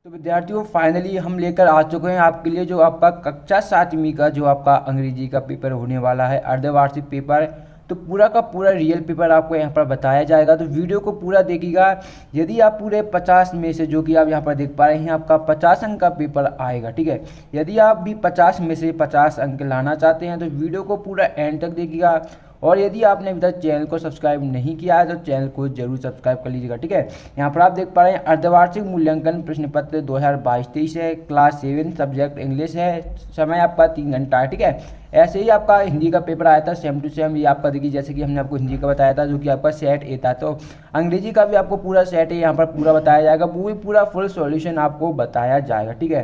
तो विद्यार्थियों फाइनली हम लेकर आ चुके हैं आपके लिए जो आपका कक्षा 7वीं का जो आपका अंग्रेजी का पेपर होने वाला है, अर्धवार्षिक पेपर। तो पूरा का पूरा रियल पेपर आपको यहाँ पर बताया जाएगा, तो वीडियो को पूरा देखिएगा। यदि आप पूरे 50 में से, जो कि आप यहाँ पर देख पा रहे हैं, आपका 50 अंक का पेपर आएगा, ठीक है। यदि आप भी 50 में से 50 अंक लाना चाहते हैं तो वीडियो को पूरा एंड तक देखिएगा। और यदि आपने अभी तक चैनल को सब्सक्राइब नहीं किया है तो चैनल को जरूर सब्सक्राइब कर लीजिएगा, ठीक है। यहाँ पर आप देख पा रहे हैं अर्धवार्षिक मूल्यांकन प्रश्न पत्र 2022-23 है, क्लास 7 सब्जेक्ट इंग्लिश है, समय आपका 3 घंटा है, ठीक है। ऐसे ही आपका हिंदी का पेपर आया था सेम टू सेम, ये आपका देखिए जैसे कि हमने आपको हिंदी का बताया था जो कि आपका सेट ए था। तो अंग्रेजी का भी आपको पूरा सेट है, यहाँ पर पूरा बताया जाएगा, वो भी पूरा फुल सॉल्यूशन आपको बताया जाएगा, ठीक है।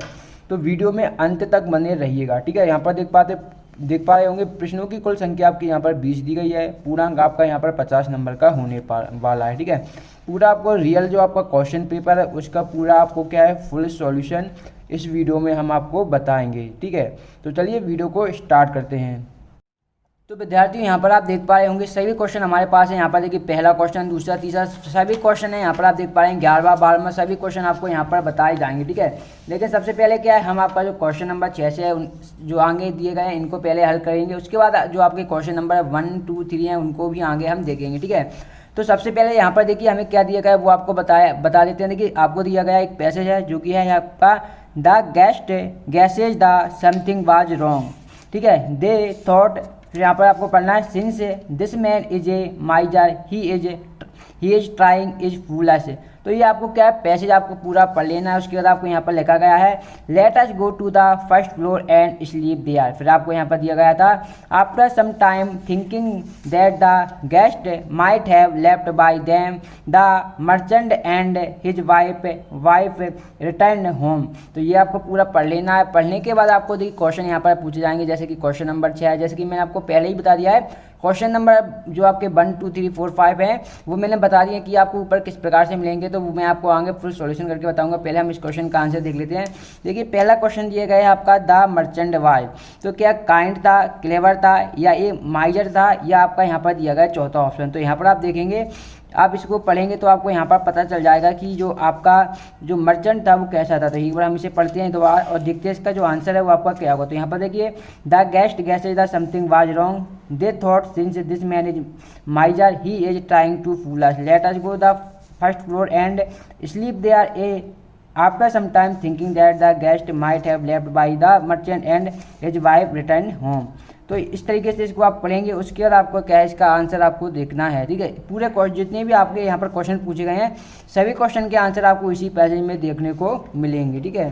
तो वीडियो में अंत तक बने रहिएगा, ठीक है। यहाँ पर देख पा रहे होंगे प्रश्नों की कुल संख्या आपकी यहाँ पर 20 दी गई है। पूर्णांक आपका यहाँ पर 50 नंबर का होने वाला है, ठीक है। पूरा आपको रियल जो आपका क्वेश्चन पेपर है उसका पूरा आपको क्या है फुल सॉल्यूशन इस वीडियो में हम आपको बताएंगे, ठीक है। तो चलिए वीडियो को स्टार्ट करते हैं। तो विद्यार्थियों यहाँ पर आप देख पा रहे होंगे सभी क्वेश्चन हमारे पास है। यहाँ पर देखिए पहला क्वेश्चन, दूसरा, तीसरा सभी क्वेश्चन है। यहाँ पर आप देख पा रहे हैं 11वां 12वां सभी क्वेश्चन आपको यहाँ पर बताए जाएंगे, ठीक है। लेकिन सबसे पहले क्या है, हम आपका जो क्वेश्चन नंबर 6 से है जो आगे दिए गए हैं इनको पहले हल करेंगे। उसके बाद जो आपके क्वेश्चन नंबर 1, 2, 3 हैं उनको भी आगे हम देखेंगे, ठीक है। तो सबसे पहले यहाँ पर देखिए हमें क्या दिया गया है वो आपको बता देते हैं। देखिए आपको दिया गया एक पैसेज है जो कि है आपका the gases the something was wrong, ठीक है। दे थॉट, फिर यहाँ पर आपको पढ़ना है since this man is a माइजर he is trying is foolish. तो ये आपको क्या है पैसेज आपको पूरा पढ़ लेना है। उसके बाद आपको यहाँ पर लिखा गया है let us go to the first floor and sleep there. फिर आपको यहाँ पर दिया गया था after some time thinking that the guest might have left by them the merchant and his wife return home. तो ये आपको पूरा पढ़ लेना है। पढ़ने के बाद आपको देखिए क्वेश्चन यहाँ पर पूछे जाएंगे, जैसे कि क्वेश्चन नंबर 6 है, जैसे कि मैंने आपको पहले ही बता दिया है। क्वेश्चन नंबर जो आपके 1, 2, 3, 4, 5 हैं वो मैंने बता दिया कि आपको ऊपर किस प्रकार से मिलेंगे, तो वो मैं आपको आगे फुल सॉल्यूशन करके बताऊंगा। पहले हम इस क्वेश्चन का आंसर देख लेते हैं। देखिए पहला क्वेश्चन दिया गया है आपका द मर्चेंट वाज। तो क्या काइंड था, क्लेवर था, या ये माइजर था, या आपका यहाँ पर दिया गया चौथा ऑप्शन। तो यहाँ पर आप देखेंगे, आप इसको पढ़ेंगे तो आपको यहाँ पर पता चल जाएगा कि जो आपका जो मर्चेंट था वो कैसा था। तो एक बार हम इसे पढ़ते हैं दोबारा और देखते हैं इसका जो आंसर है वो आपका क्या होगा। तो यहाँ पर देखिए the guest guesses the something was wrong they thought since this man is miser he is trying to fool us let us go the first floor and sleep there a after some time thinking that the guest might have left by the merchant and his wife return home. तो इस तरीके से इसको आप पढ़ेंगे। उसके बाद आपको क्या है इसका आंसर आपको देखना है, ठीक है। पूरे जितने भी आपके यहाँ पर क्वेश्चन पूछे गए हैं सभी क्वेश्चन के आंसर आपको इसी पैसेज में देखने को मिलेंगे, ठीक है।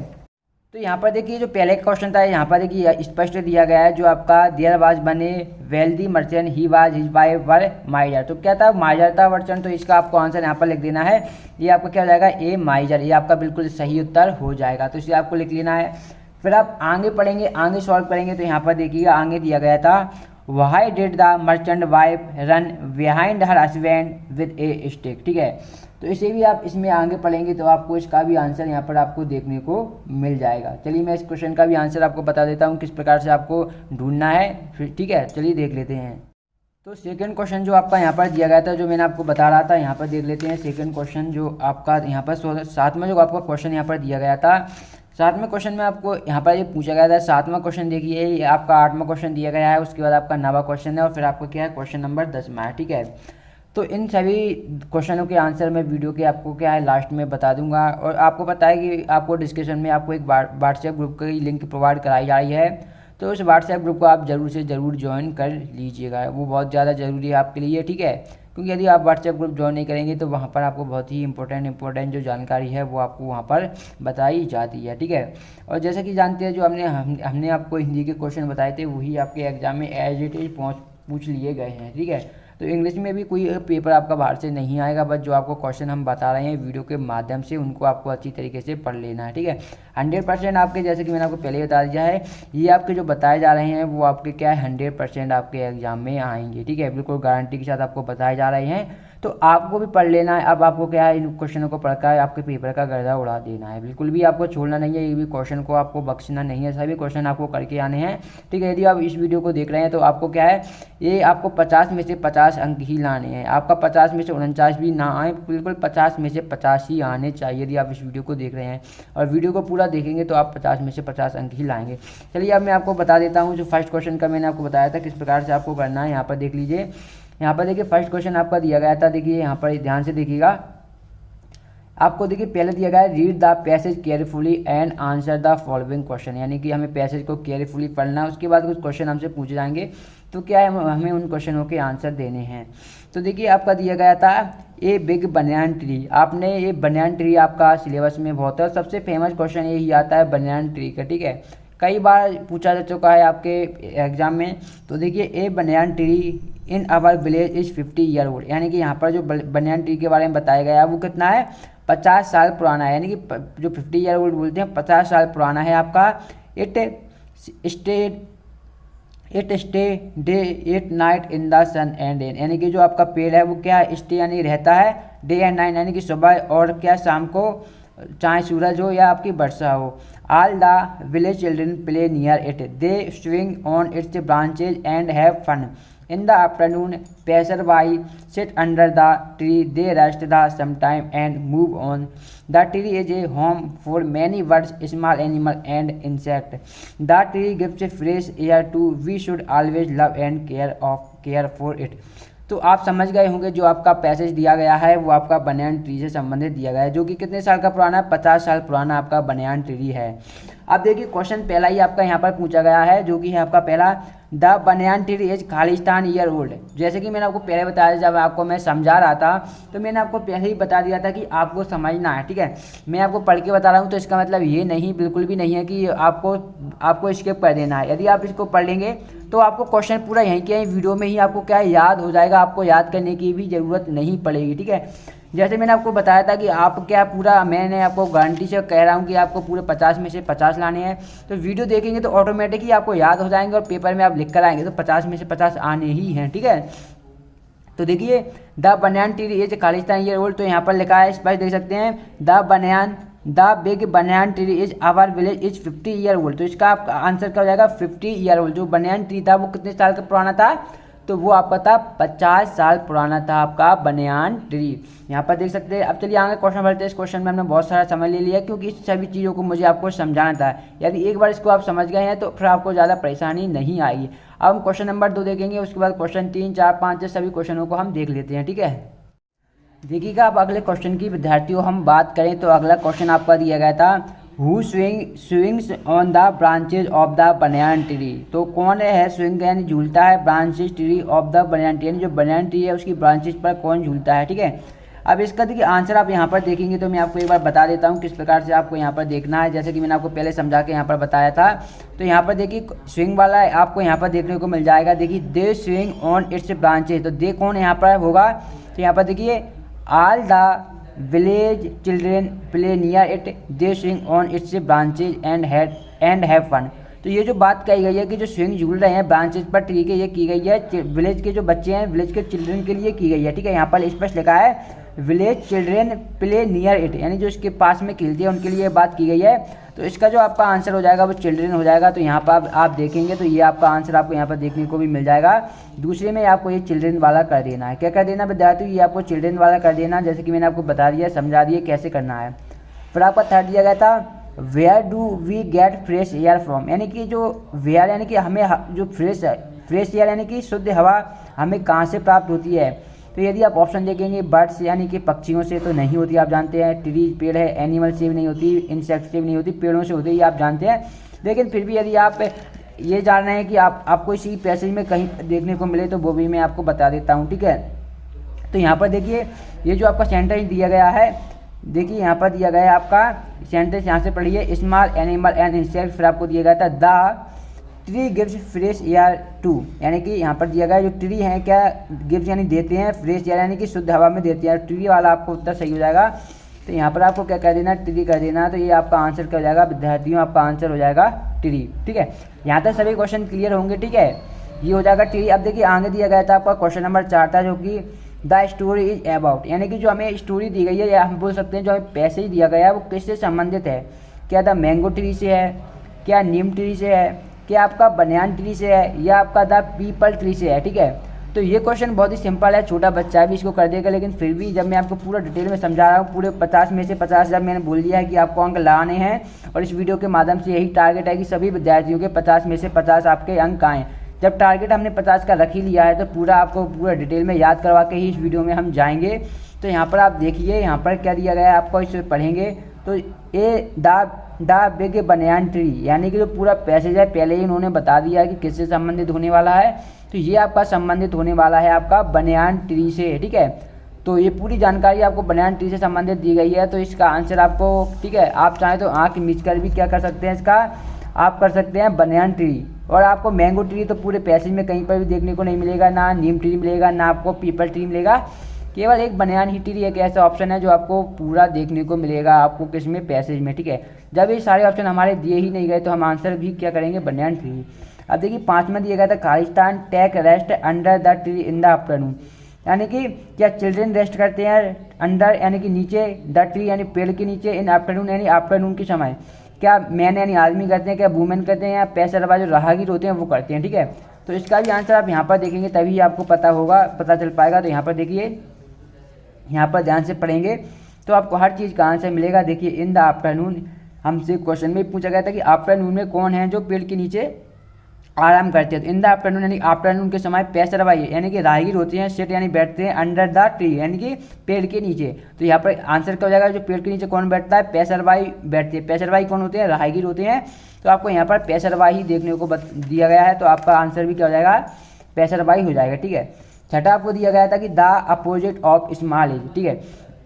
तो यहाँ पर देखिए जो पहले क्वेश्चन था यहाँ पर देखिए स्पष्ट दिया गया है जो आपका देयर वाज बने wealthy merchant he was his wife वर माइजर। तो क्या था, माइजर था मर्चेंट। तो इसका आपको आंसर यहाँ पर लिख देना है। ये आपका क्या हो जाएगा, ए माइजर। ये आपका बिल्कुल सही उत्तर हो जाएगा। तो इसे आपको लिख लेना है। फिर आप आगे पढ़ेंगे, आगे सॉल्व करेंगे। तो यहाँ पर देखिएगा आगे दिया गया था why did the merchant wife run behind her husband with A stick, ठीक है। तो इसे भी आप इसमें आगे पढ़ेंगे तो आपको इसका भी आंसर यहाँ पर आपको देखने को मिल जाएगा। चलिए मैं इस क्वेश्चन का भी आंसर आपको बता देता हूँ किस प्रकार से आपको ढूंढना है, फिर ठीक है। चलिए देख लेते हैं। तो सेकंड क्वेश्चन जो आपका यहाँ पर दिया गया था जो मैंने आपको बता रहा था, यहाँ पर देख लेते हैं सेकंड क्वेश्चन जो आपका यहाँ पर 7वां जो आपका क्वेश्चन यहाँ पर दिया गया था। 7वें क्वेश्चन में आपको यहाँ पर ये पूछा गया था। 7वां क्वेश्चन देखिए ये आपका 8वां क्वेश्चन दिया गया है। उसके बाद आपका 9वां क्वेश्चन है और फिर आपको क्या है क्वेश्चन नंबर 10वां है, ठीक है। तो इन सभी क्वेश्चनों के आंसर मैं वीडियो के आपको क्या है लास्ट में बता दूंगा। और आपको पता है कि आपको डिस्क्रिप्शन में आपको एक व्हाट्सएप ग्रुप की लिंक प्रोवाइड कराई जा रही है। तो उस व्हाट्सएप ग्रुप को आप ज़रूर से ज़रूर ज्वाइन कर लीजिएगा, वो बहुत ज़्यादा ज़रूरी है आपके लिए, ठीक है। क्योंकि यदि आप व्हाट्सएप ग्रुप ज्वाइन नहीं करेंगे तो वहाँ पर आपको बहुत ही इंपॉर्टेंट जो जानकारी है वो आपको वहाँ पर बताई जाती है, ठीक है। और जैसा कि जानते हैं जो हमने आपको हिंदी के क्वेश्चन बताए थे वही आपके एग्जाम में एज इट इज पूछ लिए गए हैं, ठीक है। तो इंग्लिश में भी कोई पेपर आपका बाहर से नहीं आएगा, बस जो आपको क्वेश्चन हम बता रहे हैं वीडियो के माध्यम से उनको आपको अच्छी तरीके से पढ़ लेना है, ठीक है। 100% आपके, जैसे कि मैंने आपको पहले बता दिया है, ये आपके जो बताए जा रहे हैं वो आपके क्या है 100% आपके एग्जाम में आएंगे, ठीक है। बिल्कुल गारंटी के साथ आपको बताए जा रहे हैं। तो आपको भी पढ़ लेना है। अब आपको क्या है, इन क्वेश्चनों को पढ़कर आपके पेपर का गर्दा उड़ा देना है, बिल्कुल भी आपको छोड़ना नहीं है, ये भी क्वेश्चन को आपको बख्शना नहीं है, सभी क्वेश्चन आपको करके आने हैं, ठीक है। यदि आप इस वीडियो को देख रहे हैं तो आपको क्या है, ये आपको 50 में से 50 अंक ही लाने हैं, आपका 50 में से 49 भी ना आए, बिल्कुल 50 में से 50 ही आने चाहिए यदि आप इस वीडियो को देख रहे हैं, और वीडियो को पूरा देखेंगे तो आप 50 में से 50 अंक ही लाएंगे। चलिए अब मैं आपको बता देता हूँ, जो फर्स्ट क्वेश्चन का मैंने आपको बताया था किस प्रकार से आपको करना है। यहाँ पर देख लीजिए, यहाँ पर देखिए फर्स्ट क्वेश्चन आपका दिया गया था, देखिए यहाँ पर ध्यान से देखिएगा, आपको देखिए पहले दिया गया है read the passage carefully and answer the following question, यानी कि हमें पैसेज को केयरफुली पढ़ना है, उसके बाद कुछ क्वेश्चन हमसे पूछे जाएंगे, तो क्या है हमें उन क्वेश्चनों के आंसर देने हैं। तो देखिए आपका दिया गया था ए बिग बनियान ट्री, आपने ये बनियान ट्री आपका सिलेबस में बहुत है, सबसे फेमस क्वेश्चन यही आता है बनियान ट्री का, ठीक है, कई बार पूछा जा चुका है आपके एग्जाम में। तो देखिए a banyan tree in our village is 50 year old, यानी कि यहाँ पर जो बनियान ट्री के बारे में बताया गया है वो कितना है, 50 साल पुराना है, यानी कि जो 50 ईयर ओल्ड बोलते हैं 50 साल पुराना है आपका। It day it night in the sun and rain, यानी कि जो आपका पेड़ है वो क्या स्टे यानी रहता है डे एंड नाइट, यानी कि सुबह और क्या शाम को, चाहे सूरज हो या आपकी वर्षा हो। All the village children play near it, they swing on its branches and have fun. In the afternoon, passerby sit under the tree. They rest the sometime and move on. The tree is a home for many birds, small animals, and insects. The tree gives fresh air too. We should always love and care for it. तो आप समझ गए होंगे, जो आपका passage दिया गया है वो आपका बनियान ट्री से संबंधित दिया गया है, जो कि कितने साल का पुराना है, 50 साल पुराना आपका बनियान ट्री है। अब देखिए क्वेश्चन पहला ही आपका यहाँ पर पूछा गया है, जो कि है आपका पहला, the banyan tree is Khalistan year old. जैसे कि मैंने आपको पहले बताया, जब आपको मैं समझा रहा था तो मैंने आपको पहले ही बता दिया था कि आपको समझना है, ठीक है। मैं आपको पढ़ के बता रहा हूँ तो इसका मतलब ये नहीं, बिल्कुल भी नहीं है कि आपको स्किप कर देना है। यदि आप इसको पढ़ लेंगे तो आपको क्वेश्चन पूरा यहीं के वीडियो में ही आपको क्या है याद हो जाएगा, आपको याद करने की भी ज़रूरत नहीं पड़ेगी, ठीक है। जैसे मैंने आपको बताया था कि आप क्या पूरा, मैंने आपको गारंटी से कह रहा हूँ कि आपको पूरे 50 में से 50 लाने हैं, तो वीडियो देखेंगे तो ऑटोमेटिक ही आपको याद हो जाएंगे और पेपर में आप लिख कर आएंगे तो 50 में से 50 आने ही हैं, ठीक है। तो देखिए the banyan tree is Khalistan year old, तो यहाँ पर लिखा है, इस पर देख सकते हैं, the big banyan tree is our village is 50 year old, तो इसका आपका आंसर क्या हो जाएगा 50 ईयर ओल्ड। जो बनियान ट्री था वो कितने साल का पुराना था, तो वो आपका था 50 साल पुराना था आपका बनियान ट्री, यहाँ पर देख सकते हैं। अब चलिए आगे क्वेश्चन बढ़ते हैं। इस क्वेश्चन में हमने बहुत सारा समय ले लिया, क्योंकि इस सभी चीज़ों को मुझे आपको समझाना था। यदि एक बार इसको आप समझ गए हैं तो फिर आपको ज़्यादा परेशानी नहीं आएगी। अब हम क्वेश्चन नंबर 2 देखेंगे, उसके बाद क्वेश्चन 3, 4, 5 सभी क्वेश्चनों को हम देख लेते हैं, ठीक है। देखिएगा अब अगले क्वेश्चन की विद्यार्थियों हम बात करें तो अगला क्वेश्चन आपका दिया गया था, who swings on the branches of the banyan tree, तो कौन है स्विंग यानी झूलता है branches tree of the banyan tree, यानी जो बनियान ट्री है उसकी ब्रांचेज पर कौन झूलता है, ठीक है। अब इसका देखिए आंसर आप यहाँ पर देखेंगे तो मैं आपको एक बार बता देता हूँ किस प्रकार से आपको यहाँ पर देखना है। जैसे कि मैंने आपको पहले समझा के यहाँ पर बताया था, तो यहाँ पर देखिए स्विंग वाला आपको यहाँ पर देखने को मिल जाएगा। देखिए दे स्विंग ऑन इट्स ब्रांचेज, तो दे कौन यहाँ पर होगा, तो यहाँ पर देखिए all the village children play near it, they swing on its branches and have fun. तो ये जो बात कही गई है कि जो स्विंग झूल रहे हैं ब्रांचेज पर ट्री के, ये की गई है विलेज के जो बच्चे हैं, विलेज के चिल्ड्रन के लिए की गई है, ठीक है। यहाँ पर स्पष्ट लिखा है village children play near it, यानी जो इसके पास में खेलते हैं उनके लिए बात की गई है। तो इसका जो आपका आंसर हो जाएगा वो चिल्ड्रन हो जाएगा। तो यहाँ पर आप देखेंगे तो ये आपका आंसर आपको यहाँ पर देखने को भी मिल जाएगा। दूसरे में आपको ये चिल्ड्रन वाला कर देना है। क्या कर देना विद्यार्थी, ये आपको चिल्ड्रन वाला कर देना, जैसे कि मैंने आपको बता दिया, समझा दिया कैसे करना है। फिर आपका थर्ड दिया गया था where do we get fresh air from, यानी कि जो वेयर यानी कि हमें जो फ्रेश एयर यानी कि शुद्ध हवा हमें कहाँ से प्राप्त होती है। तो यदि आप ऑप्शन देखेंगे बर्ड्स यानी कि पक्षियों से तो नहीं होती, आप जानते हैं। ट्री पेड़ है, एनिमल से भी नहीं होती, इंसेक्ट से भी नहीं होती, पेड़ों से होती है, आप जानते हैं। लेकिन फिर भी यदि आप ये जान रहे हैं कि आपको इसी पैसेज में कहीं देखने को मिले तो वो भी मैं आपको बता देता हूँ, ठीक है। तो यहाँ पर देखिए ये जो आपका सेंटेंस दिया गया है, देखिए यहाँ पर दिया गया है आपका सेंटेंस, यहाँ से पढ़िए, स्मॉल एनिमल एंड इंसेक्ट। फिर आपको दिया गया था the tree gives fresh air to, यानी कि यहाँ पर दिया गया जो ट्री है क्या गिव्स यानी देते हैं, फ्रेश एयर यानी कि शुद्ध हवा में देते हैं। ट्री वाला आपको उत्तर सही हो जाएगा। तो यहाँ पर आपको क्या कर देना, ट्री कर देना। तो ये आपका आंसर क्या हो जाएगा विद्यार्थियों, आपका आंसर हो जाएगा ट्री, ठीक है। यहाँ तक सभी क्वेश्चन क्लियर होंगे, ठीक है। ये हो जाएगा ट्री। अब देखिए आगे दिया गया था आपका क्वेश्चन नंबर 4 था, जो कि द स्टोरी इज अबाउट, यानी कि जो हमें स्टोरी दी गई है या हम बोल सकते हैं जो हमें पैसेज दिया गया है वो किससे संबंधित है। क्या द मैंगो ट्री से है, क्या नीम ट्री से है, क्या आपका बनियान ट्री से है, या आपका द पीपल ट्री से है। ठीक है, तो ये क्वेश्चन बहुत ही सिंपल है, छोटा बच्चा भी इसको कर देगा, लेकिन फिर भी जब मैं आपको पूरा डिटेल में समझा रहा हूँ, पूरे 50 में से 50 जब मैंने बोल दिया है कि आपको अंक लाने हैं, और इस वीडियो के माध्यम से यही टारगेट है कि सभी विद्यार्थियों के 50 में से 50 आपके अंक आएँ। जब टारगेट हमने 50 का रख ही लिया है तो पूरा आपको पूरा डिटेल में याद करवा के ही इस वीडियो में हम जाएंगे। तो यहाँ पर आप देखिए, यहाँ पर क्या दिया गया है आपको, इसे पढ़ेंगे तो ए द बिग बनियान ट्री, यानी कि जो पूरा पैसेज है पहले ही उन्होंने बता दिया है कि किससे संबंधित होने वाला है। तो ये आपका संबंधित होने वाला है आपका बनियान ट्री से। ठीक है, तो ये पूरी जानकारी आपको बनियान ट्री से संबंधित दी गई है। तो इसका आंसर आपको, ठीक है, आप चाहें तो आँख मीच कर भी क्या कर सकते हैं, इसका आप कर सकते हैं बनियान ट्री। और आपको मैंगो ट्री तो पूरे पैसेज में कहीं पर भी देखने को नहीं मिलेगा, ना नीम ट्री मिलेगा, ना आपको पीपल ट्री मिलेगा, केवल एक बनियान ही ट्री एक ऐसा ऑप्शन है जो आपको पूरा देखने को मिलेगा आपको किसमें, पैसेज में। ठीक है, जब ये सारे ऑप्शन हमारे दिए ही नहीं गए तो हम आंसर भी क्या करेंगे, बनियान ट्री। अब देखिए 5 में दिया गया था खालिस्तान take rest under the tree in the afternoon, यानी कि क्या चिल्ड्रेन रेस्ट करते हैं अंडर यानी कि नीचे, द ट्री यानी पेड़ के नीचे, इन आफ्टरनून यानी आफ्टरनून के समय, क्या मैन यानी आदमी करते हैं, क्या वुमेन करते हैं, या पैसेरवा जो राहगीर होते हैं वो करते हैं। ठीक है, तो इसका भी आंसर आप यहाँ पर देखेंगे तभी आपको पता होगा, पता चल पाएगा। तो यहाँ पर देखिए, यहाँ पर ध्यान से पढ़ेंगे तो आपको हर चीज़ का आंसर मिलेगा। देखिए इन द आफ्टरनून, हमसे क्वेश्चन में पूछा गया था कि आफ्टरनून में कौन है जो पेड़ के नीचे आराम करते हैं। तो इन द आफ्टरनून यानी आफ्टरनून के समय पैसरवाई यानी कि राहगीर होते हैं, सिट यानी बैठते हैं, अंडर द ट्री यानी कि पेड़ के नीचे। तो यहाँ पर आंसर क्या हो जाएगा, जो पेड़ के नीचे कौन बैठता है, पैसरवाई बैठते हैं। पैसरवाई कौन होते हैं, राहगीर होते हैं। तो आपको यहाँ पर पैसरवाई ही देखने को दिया गया है, तो आपका आंसर भी क्या हो जाएगा, पैसरवाई हो जाएगा। ठीक है, छठा आपको दिया गया था कि the opposite of small is. ठीक है,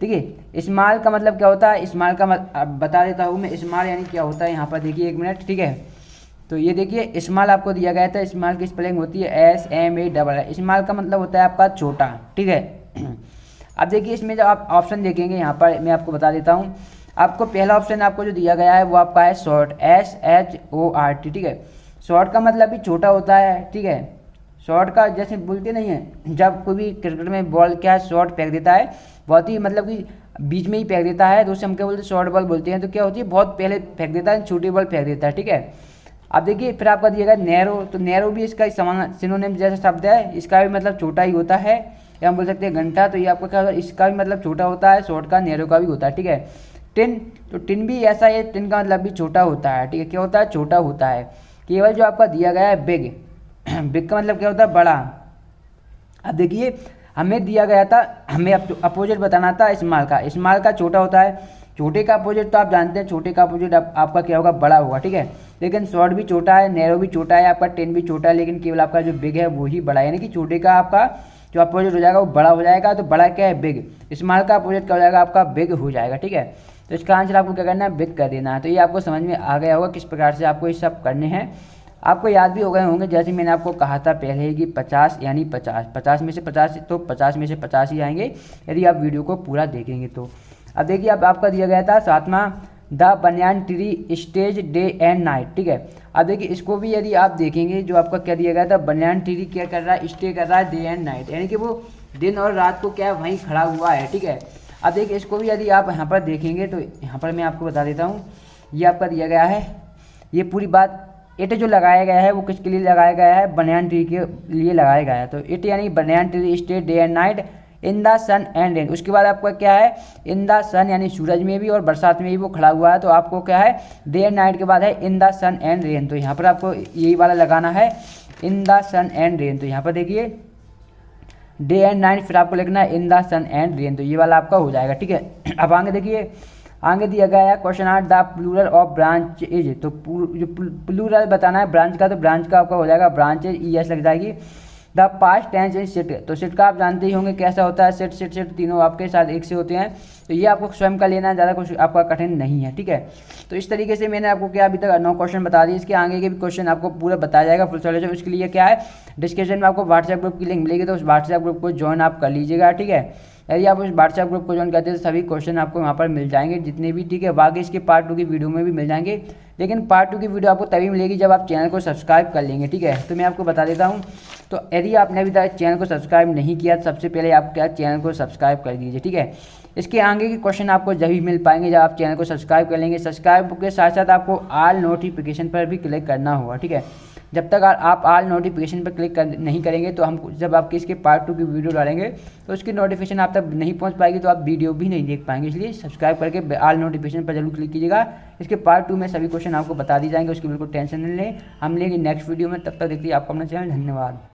ठीक है, स्मॉल का मतलब क्या होता है, स्मॉल का बता देता हूँ मैं, स्मॉल यानी क्या होता है। यहाँ पर देखिए 1 मिनट। ठीक है, तो ये देखिए स्मॉल आपको दिया गया था, स्मॉल की स्पेलिंग होती है SMALL। स्मॉल का मतलब होता है आपका छोटा। ठीक है, अब देखिए इसमें जब आप ऑप्शन देखेंगे, यहाँ पर मैं आपको बता देता हूँ, आपको पहला ऑप्शन आपको जो दिया गया है वो आपका है शॉर्ट, SHORT। ठीक है, शॉर्ट का मतलब भी छोटा होता है। ठीक है, शॉर्ट का जैसे बोलते नहीं है, जब कोई भी क्रिकेट में बॉल क्या शॉर्ट फेंक देता है, बहुत ही मतलब कि बीच में ही फेंक देता है, तो उसे हम क्या बोलते हैं, शॉर्ट बॉल बोलते हैं। तो क्या होती है, बहुत पहले फेंक देता है, छोटी बॉल फेंक देता है। ठीक है, अब देखिए फिर आपका दिया गया नैरो, तो नैरो भी इसका समान सिनोनिम जैसा शब्द है, इसका भी मतलब छोटा ही होता है, या हम बोल सकते हैं घंटा। तो ये आपका क्या होता है, इसका भी मतलब छोटा होता है, शॉर्ट का, नैरो का भी होता है। ठीक है, टिन, तो टिन भी ऐसा है, टिन का मतलब भी छोटा होता है। ठीक है, क्या होता है, छोटा होता है। केवल जो आपका दिया गया है बिग, बिग का मतलब क्या होता है, बड़ा। अब देखिए हमें दिया गया था, हमें अपोजिट बताना था स्मॉल का, स्मॉल का छोटा होता है, छोटे का अपोजिट तो आप जानते हैं, छोटे का अपोजिट आपका क्या होगा, बड़ा होगा। ठीक है, लेकिन शॉर्ट भी छोटा है, नैरो भी छोटा है, आपका 10 भी छोटा है, लेकिन केवल आपका जो बिग है वो ही बड़ा है, यानी कि छोटे का आपका जो अपोजिट हो जाएगा वो बड़ा हो जाएगा। तो बड़ा क्या है, बिग। स्मॉल का अपोजिट क्या हो जाएगा, आपका बिग हो जाएगा। ठीक है, तो इसका आंसर आपको क्या करना है, बिग कर देना है। तो ये आपको समझ में आ गया होगा किस प्रकार से आपको ये सब करने हैं, आपको याद भी हो गए होंगे। जैसे मैंने आपको कहा था पहले ही कि 50 यानी 50 में से 50, तो 50 में से 50 ही आएंगे यदि आप वीडियो को पूरा देखेंगे तो। अब देखिए अब आपका दिया गया था 7वां, the banyan tree stage day and night. ठीक है, अब देखिए इसको भी यदि आप देखेंगे, जो आपका क्या दिया गया था, बनियान ट्री क्या कर रहा है, स्टे कर रहा है डे एंड नाइट, यानी कि वो दिन और रात को क्या वहीं खड़ा हुआ है। ठीक है, अब देखिए इसको भी यदि आप यहाँ पर देखेंगे तो यहाँ पर मैं आपको बता देता हूँ, ये आपका दिया गया है, ये पूरी बात इट जो लगाया गया है वो किसके लिए लगाया गया है, बनियान ट्री के लिए लगाया गया है। तो इट यानी banyan tree stay day and night in the sun and rain. उसके बाद आपका क्या है, इन द सन यानी सूरज में भी और बरसात में भी वो खड़ा हुआ है। तो आपको क्या है, डे एंड नाइट के बाद है in the sun and rain. तो यहाँ पर आपको यही वाला लगाना है, in the sun and rain. तो यहाँ पर देखिए डे एंड नाइट, फिर आपको लिखना है in the sun and rain. तो ये वाला आपका हो जाएगा। ठीक है, अब आगे देखिए, आगे दिया गया है question 8, the plural of branch is. तो जो प्लूरल बताना है ब्रांच का, तो ब्रांच का आपका हो जाएगा ब्रांच इज, ES लग जाएगी। The past tense in sit, तो सिट का आप जानते ही होंगे कैसा होता है, सिट सिट सिट तीनों आपके साथ एक से होते हैं। तो ये आपको स्वयं का लेना है, ज़्यादा कुछ आपका कठिन नहीं है। ठीक है, तो इस तरीके से मैंने आपको क्या अभी तक 9 क्वेश्चन बता दिए, इसके आगे के भी क्वेश्चन आपको पूरा बताया जाएगा फुल सॉल्यूशन। उसके लिए क्या है, डिस्क्रिप्शन में आपको व्हाट्सएप ग्रुप की लिंक मिलेगी, तो उस व्हाट्सएप ग्रुप को ज्वाइन आप कर लीजिएगा। ठीक है, यदि आप उस व्हाट्सएप ग्रुप को ज्वाइन करते हैं तो सभी क्वेश्चन आपको वहाँ पर मिल जाएंगे जितने भी, ठीक है। बाकी इसके पार्ट 2 की वीडियो में भी मिल जाएंगे, लेकिन पार्ट 2 की वीडियो आपको तभी मिलेगी जब आप चैनल को सब्सक्राइब कर लेंगे, ठीक है। तो मैं आपको बता देता हूँ, तो यदि आपने अभी तक चैनल को सब्सक्राइब नहीं किया तो सबसे पहले आप क्या चैनल को सब्सक्राइब कर दीजिए, ठीक है। इसके आगे के क्वेश्चन आपको जब भी मिल पाएंगे जब आप चैनल को सब्सक्राइब कर लेंगे। सब्सक्राइब के साथ साथ आपको ऑल नोटिफिकेशन पर भी क्लिक करना होगा, ठीक है। जब तक आप ऑल नोटिफिकेशन पर क्लिक नहीं करेंगे तो हम जब आपके इसके पार्ट 2 की वीडियो डालेंगे तो उसकी नोटिफिकेशन आप तक नहीं पहुंच पाएगी, तो आप वीडियो भी नहीं देख पाएंगे। इसलिए सब्सक्राइब करके ऑल नोटिफिकेशन पर जरूर क्लिक कीजिएगा। इसके पार्ट 2 में सभी क्वेश्चन आपको बता दी जाएंगे, उसकी बिल्कुल टेंशन नहीं लें। हम लेंगे नेक्स्ट वीडियो में, तब तक देखिए आपको अपना चैनल। धन्यवाद।